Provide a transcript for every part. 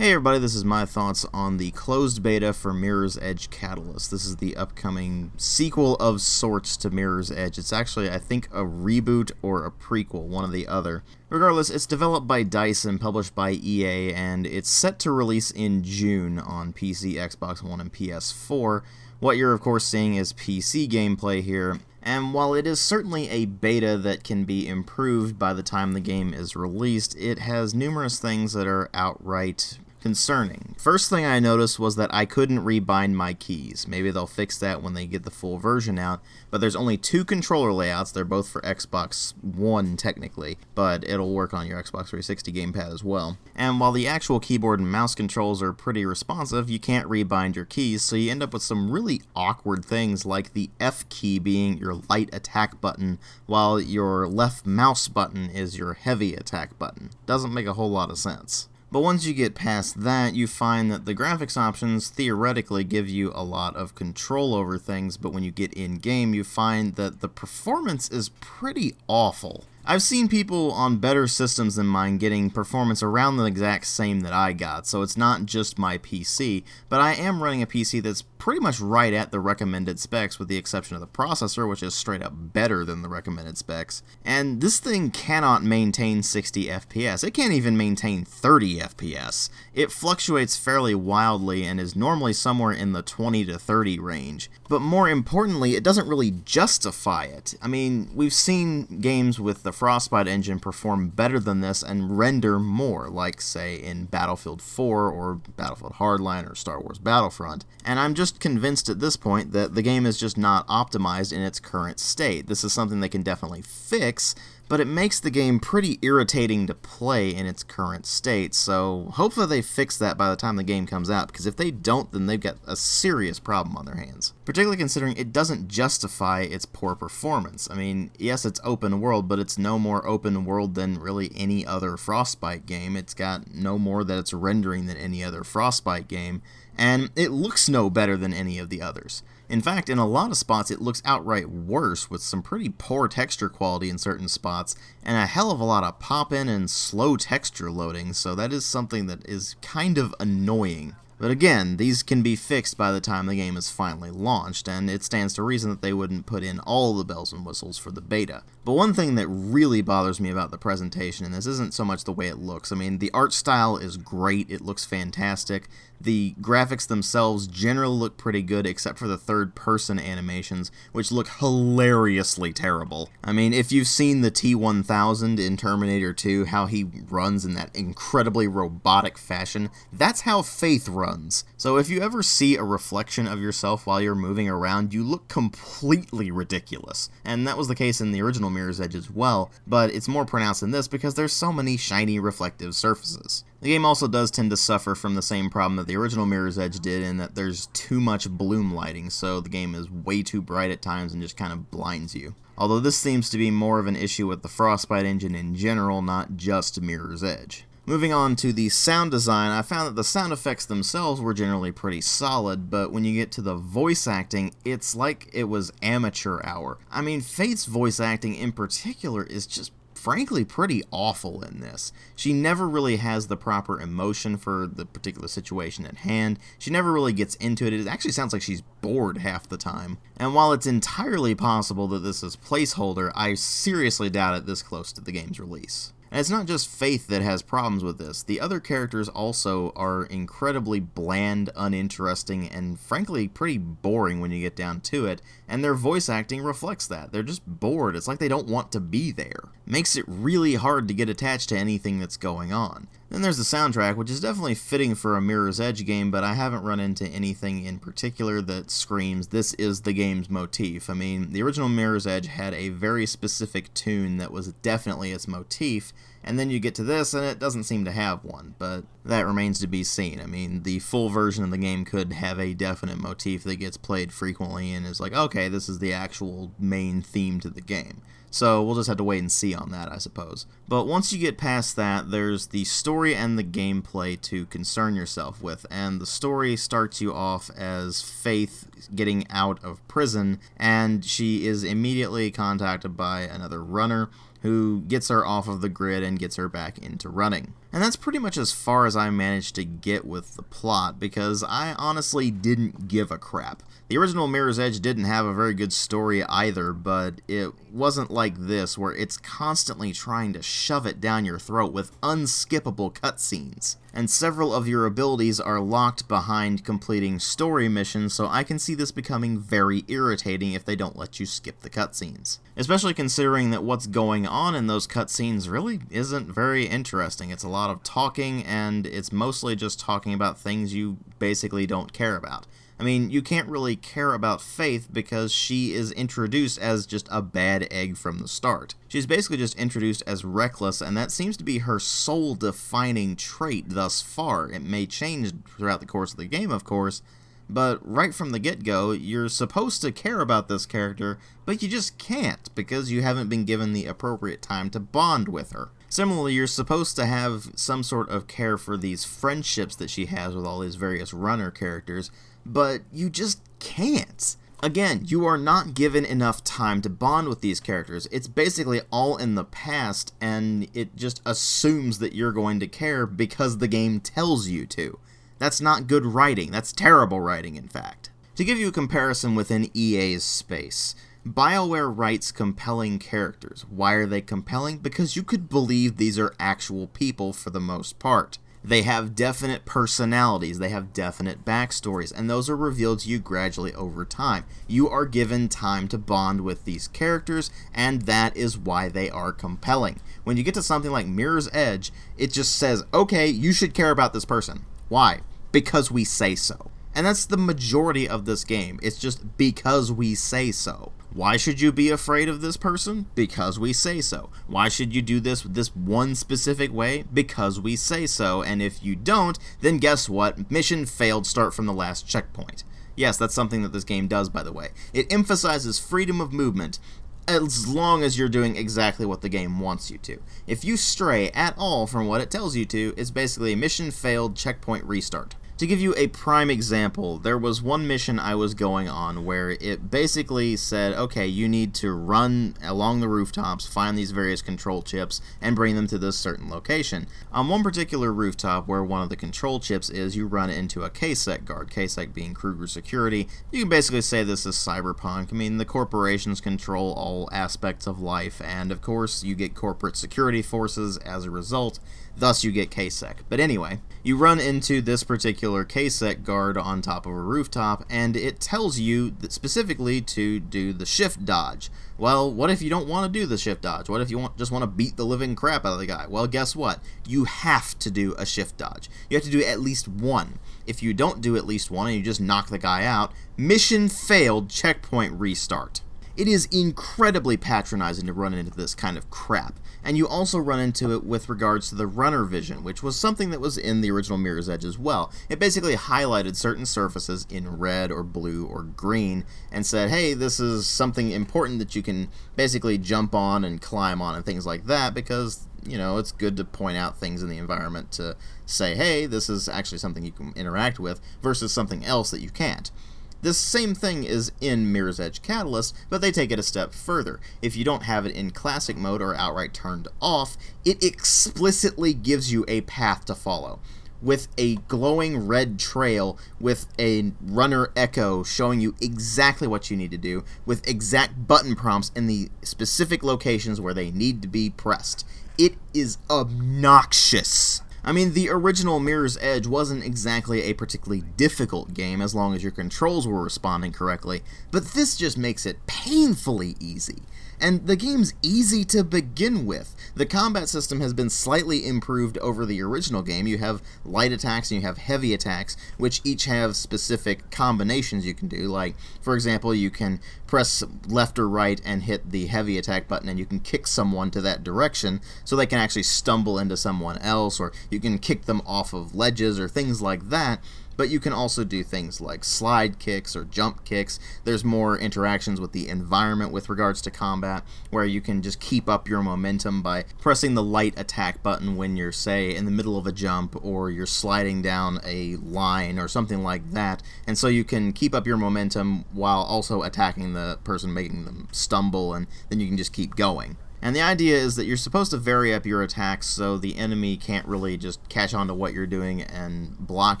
Hey everybody, this is my thoughts on the closed beta for Mirror's Edge Catalyst. This is the upcoming sequel of sorts to Mirror's Edge. It's actually, I think, a reboot or a prequel, one or the other. Regardless, it's developed by DICE and published by EA, and it's set to release in June on PC, Xbox One, and PS4. What you're of course seeing is PC gameplay here, and while it is certainly a beta that can be improved by the time the game is released, it has numerous things that are outright concerning. First thing I noticed was that I couldn't rebind my keys. Maybe they'll fix that when they get the full version out, but there's only two controller layouts. They're both for Xbox One technically, but it'll work on your Xbox 360 gamepad as well. And while the actual keyboard and mouse controls are pretty responsive, you can't rebind your keys, so you end up with some really awkward things like the F key being your light attack button, while your left mouse button is your heavy attack button. Doesn't make a whole lot of sense. But once you get past that, you find that the graphics options theoretically give you a lot of control over things, but when you get in-game, you find that the performance is pretty awful. I've seen people on better systems than mine getting performance around the exact same that I got, so it's not just my PC, but I am running a PC that's pretty much right at the recommended specs with the exception of the processor, which is straight up better than the recommended specs. And this thing cannot maintain 60 FPS. It can't even maintain 30 FPS. It fluctuates fairly wildly and is normally somewhere in the 20 to 30 range. But more importantly, it doesn't really justify it. I mean, we've seen games with the Frostbite engine perform better than this and render more, like say in Battlefield 4 or Battlefield Hardline or Star Wars Battlefront. And I'm just convinced at this point that the game is just not optimized in its current state. This is something they can definitely fix, but it makes the game pretty irritating to play in its current state, so hopefully they fix that by the time the game comes out, because if they don't, then they've got a serious problem on their hands. Particularly considering it doesn't justify its poor performance. I mean, yes, it's open world, but it's no more open world than really any other Frostbite game. It's got no more that it's rendering than any other Frostbite game, and it looks no better than any of the others. In fact, in a lot of spots it looks outright worse, with some pretty poor texture quality in certain spots, and a hell of a lot of pop-in and slow texture loading, so that is something that is kind of annoying. But again, these can be fixed by the time the game is finally launched, and it stands to reason that they wouldn't put in all the bells and whistles for the beta. But one thing that really bothers me about the presentation, and this isn't so much the way it looks, I mean, the art style is great, it looks fantastic, the graphics themselves generally look pretty good, except for the third-person animations, which look hilariously terrible. I mean, if you've seen the T-1000 in Terminator 2, how he runs in that incredibly robotic fashion, that's how Faith runs. So if you ever see a reflection of yourself while you're moving around, you look completely ridiculous. And that was the case in the original Mirror's Edge as well, but it's more pronounced in this because there's so many shiny reflective surfaces. The game also does tend to suffer from the same problem that the original Mirror's Edge did, in that there's too much bloom lighting, so the game is way too bright at times and just kind of blinds you. Although this seems to be more of an issue with the Frostbite engine in general, not just Mirror's Edge. Moving on to the sound design, I found that the sound effects themselves were generally pretty solid, but when you get to the voice acting, it's like it was amateur hour. I mean, Faith's voice acting in particular is just frankly pretty awful in this. She never really has the proper emotion for the particular situation at hand. She never really gets into it. It actually sounds like she's bored half the time. And while it's entirely possible that this is placeholder, I seriously doubt it this close to the game's release. And it's not just Faith that has problems with this. The other characters also are incredibly bland, uninteresting, and frankly pretty boring when you get down to it, and their voice acting reflects that. They're just bored. It's like they don't want to be there. Makes it really hard to get attached to anything that's going on. Then there's the soundtrack, which is definitely fitting for a Mirror's Edge game, but I haven't run into anything in particular that screams, this is the game's motif. I mean, the original Mirror's Edge had a very specific tune that was definitely its motif, and then you get to this and it doesn't seem to have one, but that remains to be seen. I mean, the full version of the game could have a definite motif that gets played frequently and is like, okay, this is the actual main theme to the game. So we'll just have to wait and see on that, I suppose. But once you get past that, there's the story and the gameplay to concern yourself with, and the story starts you off as Faith getting out of prison, and she is immediately contacted by another runner who gets her off of the grid and gets her back into running. And that's pretty much as far as I managed to get with the plot, because I honestly didn't give a crap. The original Mirror's Edge didn't have a very good story either, but it wasn't like this, where it's constantly trying to shove it down your throat with unskippable cutscenes. And several of your abilities are locked behind completing story missions, so I can see this becoming very irritating if they don't let you skip the cutscenes. Especially considering that what's going on in those cutscenes really isn't very interesting. It's a lot of talking, and it's mostly just talking about things you basically don't care about. I mean, you can't really care about Faith because she is introduced as just a bad egg from the start. She's basically just introduced as reckless, and that seems to be her sole defining trait thus far. It may change throughout the course of the game, of course, but right from the get-go, you're supposed to care about this character, but you just can't because you haven't been given the appropriate time to bond with her. Similarly, you're supposed to have some sort of care for these friendships that she has with all these various runner characters, but you just can't. Again, you are not given enough time to bond with these characters. It's basically all in the past, and it just assumes that you're going to care because the game tells you to. That's not good writing. That's terrible writing, in fact. To give you a comparison within EA's space, BioWare writes compelling characters. Why are they compelling? Because you could believe these are actual people for the most part. They have definite personalities, they have definite backstories, and those are revealed to you gradually over time. You are given time to bond with these characters, and that is why they are compelling. When you get to something like Mirror's Edge, it just says, okay, you should care about this person. Why? Because we say so. And that's the majority of this game. It's just because we say so. Why should you be afraid of this person? Because we say so. Why should you do this one specific way? Because we say so. And if you don't, then guess what? Mission failed, start from the last checkpoint. Yes, that's something that this game does, by the way. It emphasizes freedom of movement as long as you're doing exactly what the game wants you to. If you stray at all from what it tells you to, it's basically a mission failed, checkpoint restart. To give you a prime example, there was one mission I was going on where it basically said, okay, you need to run along the rooftops, find these various control chips, and bring them to this certain location. On one particular rooftop where one of the control chips is, you run into a KSEC guard, KSEC being Kruger Security. You can basically say this is cyberpunk. I mean, the corporations control all aspects of life, and of course you get corporate security forces as a result. Thus you get KSEC. But anyway, you run into this particular KSEC guard on top of a rooftop, and it tells you that specifically to do the shift dodge. Well, what if you don't want to do the shift dodge? What if you just want to beat the living crap out of the guy? Well, guess what? You have to do a shift dodge. You have to do at least one. If you don't do at least one and you just knock the guy out, mission failed, checkpoint restart. It is incredibly patronizing to run into this kind of crap, and you also run into it with regards to the runner vision, which was something that was in the original Mirror's Edge as well. It basically highlighted certain surfaces in red or blue or green and said, hey, this is something important that you can basically jump on and climb on and things like that, because, you know, it's good to point out things in the environment to say, hey, this is actually something you can interact with versus something else that you can't. This same thing is in Mirror's Edge Catalyst, but they take it a step further. If you don't have it in classic mode or outright turned off, it explicitly gives you a path to follow, with a glowing red trail with a runner echo showing you exactly what you need to do, with exact button prompts in the specific locations where they need to be pressed. It is obnoxious. I mean, the original Mirror's Edge wasn't exactly a particularly difficult game as long as your controls were responding correctly, but this just makes it painfully easy. And the game's easy to begin with. The combat system has been slightly improved over the original game. You have light attacks and you have heavy attacks, which each have specific combinations you can do. Like, for example, you can press left or right and hit the heavy attack button, and you can kick someone to that direction so they can actually stumble into someone else, or you can kick them off of ledges or things like that. But you can also do things like slide kicks or jump kicks. There's more interactions with the environment with regards to combat, where you can just keep up your momentum by pressing the light attack button when you're, say, in the middle of a jump, or you're sliding down a line or something like that. And so you can keep up your momentum while also attacking the person, making them stumble, and then you can just keep going. And the idea is that you're supposed to vary up your attacks so the enemy can't really just catch on to what you're doing and block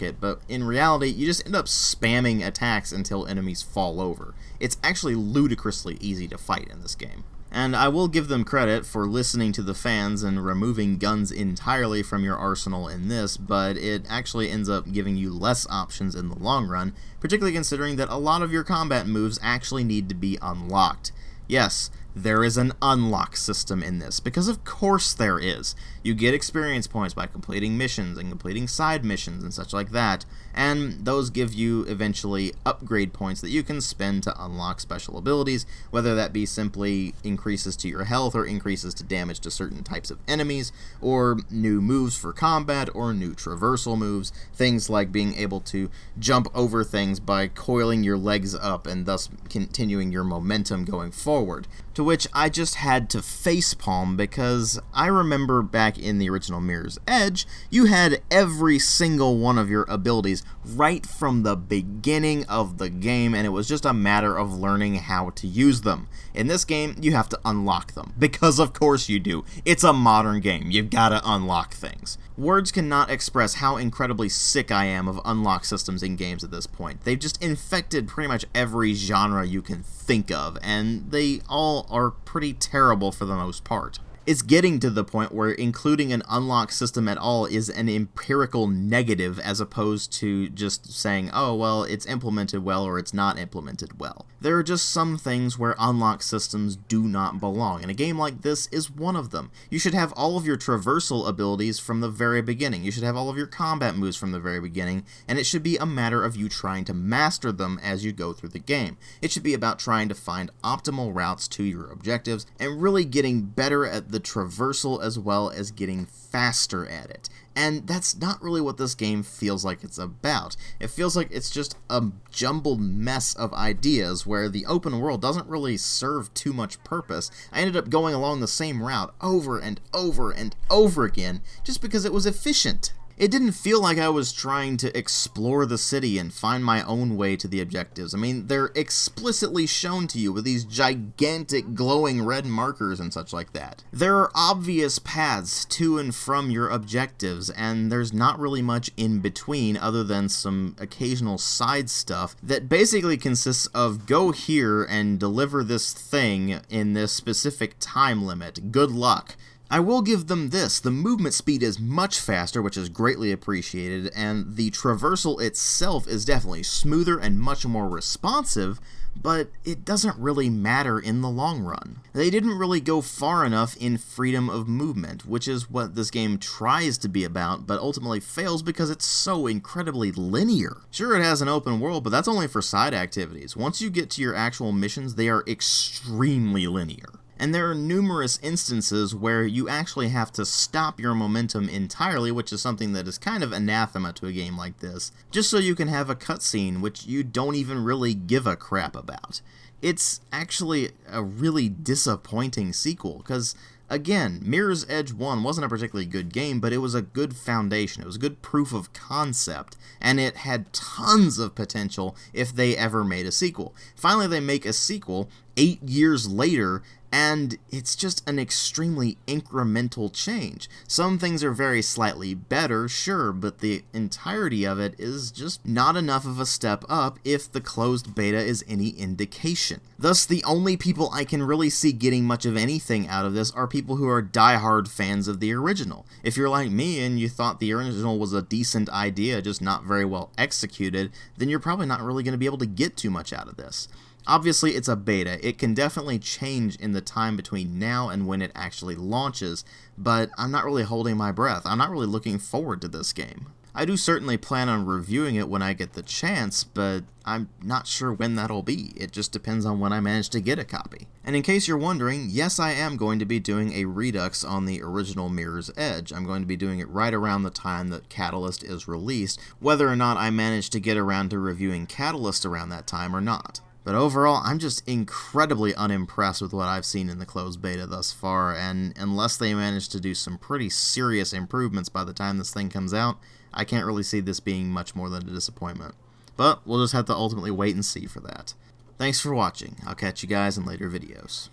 it, but in reality, you just end up spamming attacks until enemies fall over. It's actually ludicrously easy to fight in this game. And I will give them credit for listening to the fans and removing guns entirely from your arsenal in this, but it actually ends up giving you less options in the long run, particularly considering that a lot of your combat moves actually need to be unlocked. Yes, there is an unlock system in this, because of course there is. You get experience points by completing missions and completing side missions and such like that, and those give you eventually upgrade points that you can spend to unlock special abilities, whether that be simply increases to your health or increases to damage to certain types of enemies, or new moves for combat, or new traversal moves, things like being able to jump over things by coiling your legs up and thus continuing your momentum going forward. To which I just had to facepalm, because I remember back in the original Mirror's Edge, you had every single one of your abilities right from the beginning of the game, and it was just a matter of learning how to use them. In this game, you have to unlock them, because of course you do. It's a modern game. You've got to unlock things. Words cannot express how incredibly sick I am of unlock systems in games at this point. They've just infected pretty much every genre you can think of, and they all are pretty terrible for the most part. It's getting to the point where including an unlock system at all is an empirical negative, as opposed to just saying, oh, well, it's implemented well or it's not implemented well. There are just some things where unlock systems do not belong, and a game like this is one of them. You should have all of your traversal abilities from the very beginning. You should have all of your combat moves from the very beginning, and it should be a matter of you trying to master them as you go through the game. It should be about trying to find optimal routes to your objectives, and really getting better at the traversal as well as getting faster at it. And that's not really what this game feels like it's about. It feels like it's just a jumbled mess of ideas where the open world doesn't really serve too much purpose. I ended up going along the same route over and over and over again just because it was efficient. It didn't feel like I was trying to explore the city and find my own way to the objectives. I mean, they're explicitly shown to you with these gigantic glowing red markers and such like that. There are obvious paths to and from your objectives, and there's not really much in between other than some occasional side stuff that basically consists of go here and deliver this thing in this specific time limit. Good luck. I will give them this, the movement speed is much faster, which is greatly appreciated, and the traversal itself is definitely smoother and much more responsive, but it doesn't really matter in the long run. They didn't really go far enough in freedom of movement, which is what this game tries to be about, but ultimately fails because it's so incredibly linear. Sure, it has an open world, but that's only for side activities. Once you get to your actual missions, they are extremely linear. And there are numerous instances where you actually have to stop your momentum entirely, which is something that is kind of anathema to a game like this, just so you can have a cutscene which you don't even really give a crap about. It's actually a really disappointing sequel, because again, Mirror's Edge 1 wasn't a particularly good game, but it was a good foundation, it was a good proof of concept, and it had tons of potential if they ever made a sequel. Finally, they make a sequel 8 years later, and it's just an extremely incremental change. Some things are very slightly better, sure, but the entirety of it is just not enough of a step up if the closed beta is any indication. Thus, the only people I can really see getting much of anything out of this are people who are diehard fans of the original. If you're like me and you thought the original was a decent idea, just not very well executed, then you're probably not really going to be able to get too much out of this. Obviously, it's a beta. It can definitely change in the time between now and when it actually launches, but I'm not really holding my breath. I'm not really looking forward to this game. I do certainly plan on reviewing it when I get the chance, but I'm not sure when that'll be. It just depends on when I manage to get a copy. And in case you're wondering, yes, I am going to be doing a redux on the original Mirror's Edge. I'm going to be doing it right around the time that Catalyst is released, whether or not I manage to get around to reviewing Catalyst around that time or not. But overall, I'm just incredibly unimpressed with what I've seen in the closed beta thus far, and unless they manage to do some pretty serious improvements by the time this thing comes out, I can't really see this being much more than a disappointment. But we'll just have to ultimately wait and see for that. Thanks for watching. I'll catch you guys in later videos.